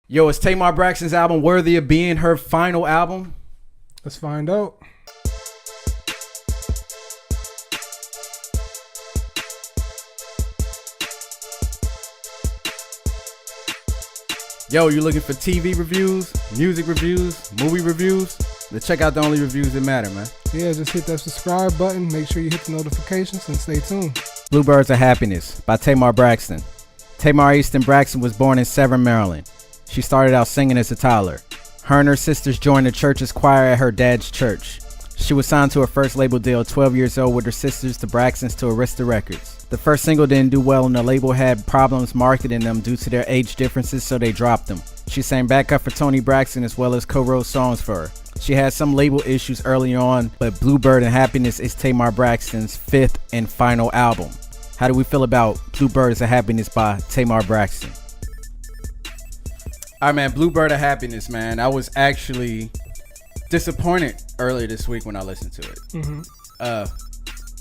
Yo, is Tamar Braxton's album worthy of being her final album? Let's find out. Yo, you looking for TV reviews, music reviews, movie reviews? Then check out the only reviews that matter, man. Yeah, just hit that subscribe button. Make sure you hit the notifications and stay tuned. Bluebird of Happiness by Tamar Braxton. Tamar Easton Braxton was born in Severn, Maryland. She started out singing as a toddler. Her and her sisters joined the church's choir at her dad's church. She was signed to her first label deal at 12 years old with her sisters, the Braxtons, to Arista Records. The first single didn't do well and the label had problems marketing them due to their age differences, so they dropped them. She sang backup for Toni Braxton as well as co-wrote songs for her. She had some label issues early on, but Bluebird of Happiness is Tamar Braxton's fifth and final album. How do we feel about Bluebird of Happiness by Tamar Braxton? All right, man, Bluebird of Happiness, man. I was actually disappointed earlier this week when I listened to it.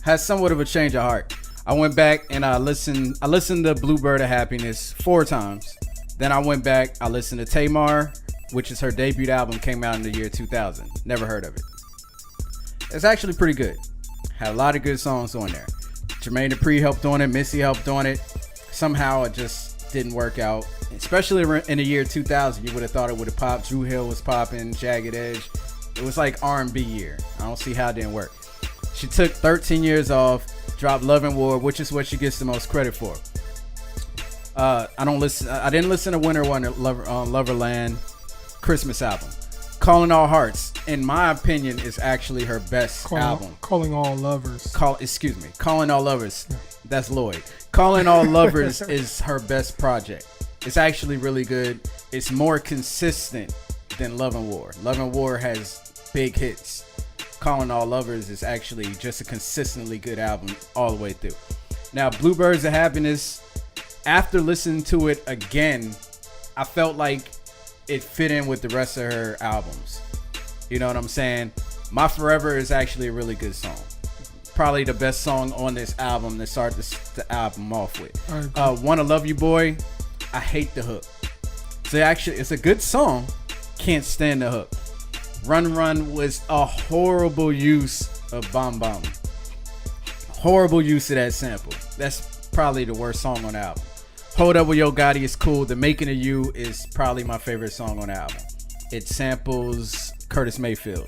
Had somewhat of a change of heart. I went back and I listened to Bluebird of Happiness 4 times. Then I went back, I listened to Tamar, which is her debut album, came out in the year 2000. Never heard of it. It's actually pretty good. Had a lot of good songs on there. Jermaine Dupri helped on it, Missy helped on it. Somehow it just didn't work out. Especially in the year 2000, you would have thought it would have popped. Drew Hill was popping, Jagged Edge. It was like R&B year. I don't see how it didn't work. She took 13 years off, dropped Love and War, which is what she gets the most credit for. I didn't listen to Winter Wonderland, Loverland Christmas album. Calling All Hearts, in my opinion, is actually her best album. Calling All Lovers. Calling All Lovers. Yeah. That's Lloyd. Calling All Lovers is her best project. It's actually really good. It's more consistent than Love and War. Love and War has big hits. Calling All Lovers is actually just a consistently good album all the way through. Now, Bluebirds of Happiness, after listening to it again, I felt like it fit in with the rest of her albums. You know what I'm saying? My Forever is actually a really good song. Probably the best song on this album to start the album off with. Wanna Love You Boy, I hate the hook. So actually, it's a good song. Can't stand the hook. Run Run was a horrible use of Bom Bom. Horrible use of that sample. That's probably the worst song on the album. Hold Up With Yo Gotti is cool. The Making of You is probably my favorite song on the album. It samples Curtis Mayfield.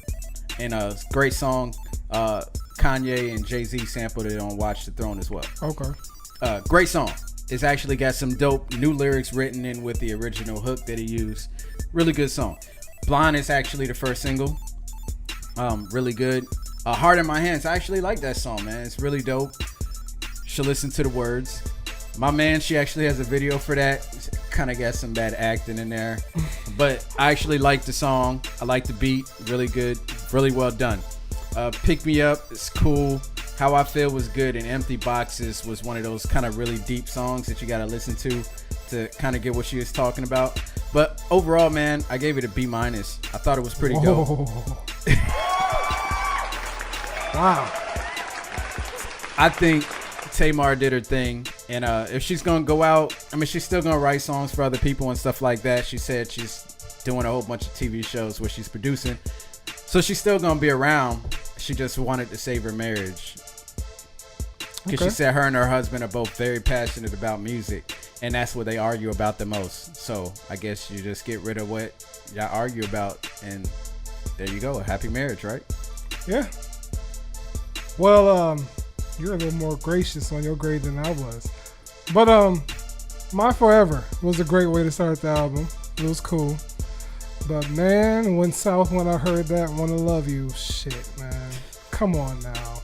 And a great song. Kanye and Jay-Z sampled it on Watch the Throne as well. Okay. Great song. It's actually got some dope new lyrics written in with the original hook that he used. Really good song. Blind is actually the first single. Really good. Heart in My Hands. I actually like that song, man. It's really dope. Should listen to the words. My Man, she actually has a video for that. Kind of got some bad acting in there. But I actually like the song. I like the beat. Really good. Really well done. Pick Me Up is cool. How I Feel was good. And Empty Boxes was one of those kind of really deep songs that you got to listen to kind of get what she was talking about. But overall, man, I gave it a B-. I thought it was pretty dope. Wow. I think Tamar did her thing. And if she's going to go out, I mean, she's still going to write songs for other people and stuff like that. She said she's doing a whole bunch of TV shows where she's producing. So she's still going to be around. She just wanted to save her marriage. Because she said her and her husband are both very passionate about music. And that's what they argue about the most. So I guess you just get rid of what y'all argue about. And there you go. A happy marriage, right? Yeah. Well, you're a little more gracious on your grade than I was. But My Forever was a great way to start the album. It was cool. But man, went south when I heard that Wanna Love You. Shit, man. Come on now.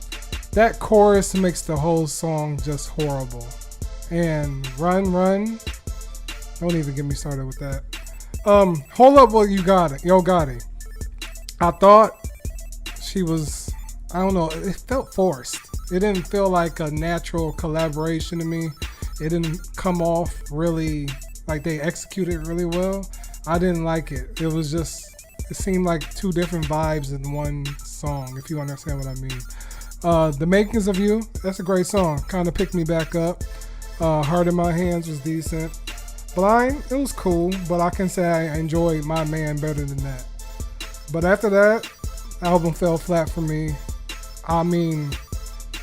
That chorus makes the whole song just horrible. And Run Run, don't even get me started with that. Hold Up Well You Got It, Yo Gotti. I thought she was, I don't know, it felt forced. It didn't feel like a natural collaboration to me. It didn't come off really like they executed really well. I didn't like it. It was just, it seemed like two different vibes in one song, if you understand what I mean. The Makings of You, that's a great song. Kind of picked me back up. Heart in My Hands was decent. Blind, it was cool, but I can say I enjoyed My Man better than that. But after that, album fell flat for me. I mean,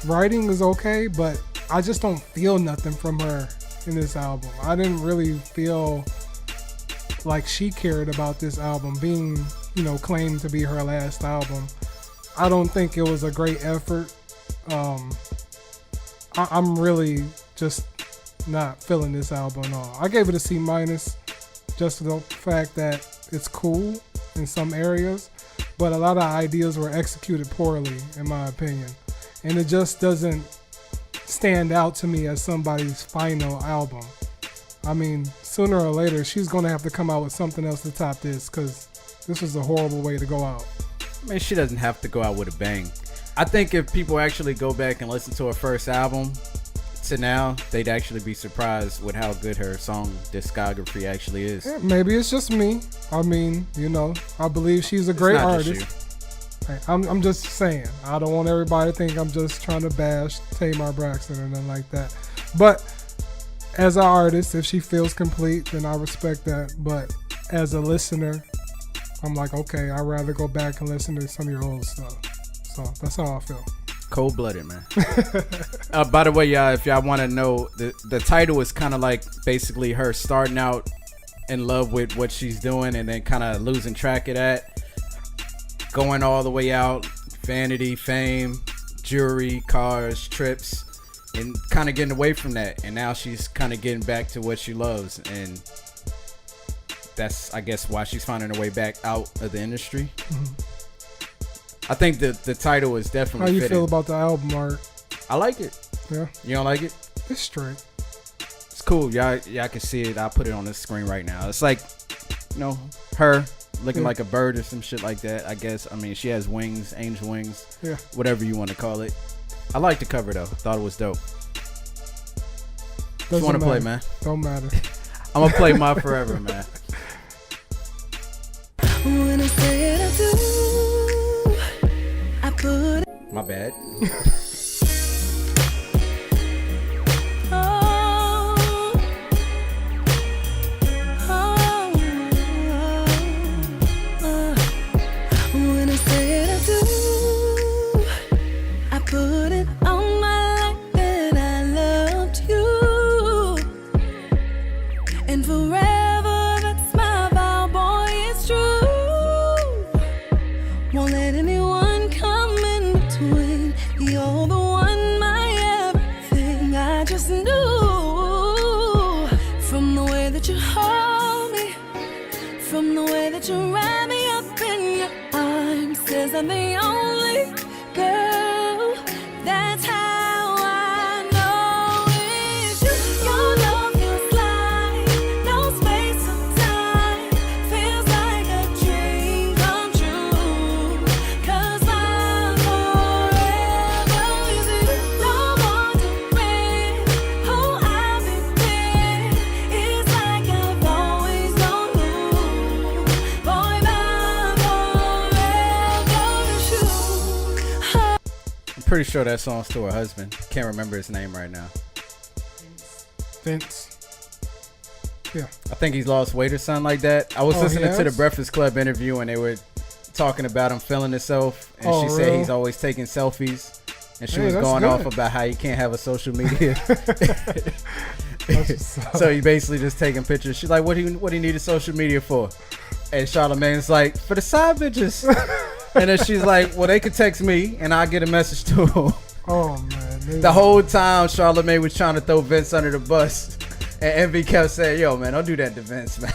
writing is okay, but I just don't feel nothing from her in this album. I didn't really feel like she cared about this album being, claimed to be her last album. I don't think it was a great effort. I'm really just not feeling this album at all. I gave it a C-, just for the fact that it's cool in some areas, but a lot of ideas were executed poorly, in my opinion. And it just doesn't stand out to me as somebody's final album. I mean, sooner or later, she's going to have to come out with something else to top this, because this was a horrible way to go out. I mean, she doesn't have to go out with a bang. I think if people actually go back and listen to her first album to now, they'd actually be surprised with how good her song discography actually is. Yeah, maybe it's just me. I mean, I believe she's a great artist. Hey, I'm just saying. I don't want everybody to think I'm just trying to bash Tamar Braxton or nothing like that. But as an artist, if she feels complete, then I respect that. But as a listener, I'm like, okay, I'd rather go back and listen to some of your old stuff. So that's how I feel. Cold-blooded, man. By the way, y'all, if y'all want to know, the title is kind of like basically her starting out in love with what she's doing and then kind of losing track of that, going all the way out, vanity, fame, jewelry, cars, trips, and kind of getting away from that. And now she's kind of getting back to what she loves, and that's, I guess, why she's finding her way back out of the industry. Mm-hmm. I think the title is definitely How you fitting. feel about the album art? I like it. Yeah. You don't like it? It's straight. It's cool. Y'all can see it. I'll put it on the screen right now. It's like, her looking like a bird or some shit like that, I guess. I mean, she has wings, angel wings, whatever you want to call it. I like the cover, though. Thought it was dope. Just want to play, man. Don't matter. I'm going to play my forever, man. When I say it, I do. I put it. My bad. When I say it, I do. I put it on my life that I loved you. And forever, that's my vow, boy, it's true. Won't let anyone come in between. You're the one, my everything. I just knew from the way that you hold me, from the way that you wrap me up in your arms. Says I'm the only girl. That's how I know it's you. Your love feels like no space or time. Feels like a dream come true. 'Cause my forever is you. No more to bring who I've been. It's like I've always known you. Boy, my forever is you. I'm pretty sure that song's to her husband. Can't remember his name right now. Vince. Yeah. I think he's lost weight or something like that. I was listening to the Breakfast Club interview and they were talking about him feeling himself, and she said he's always taking selfies, and she was going off about how you can't have a social media. So he basically just taking pictures. She's like, what do you need a social media for? And Charlamagne's like, for the side bitches. And then she's like, well, they could text me and I'll get a message to them. Oh, man. The whole time Charlamagne was trying to throw Vince under the bus, and Envy kept saying, yo, man, don't do that to Vince, man.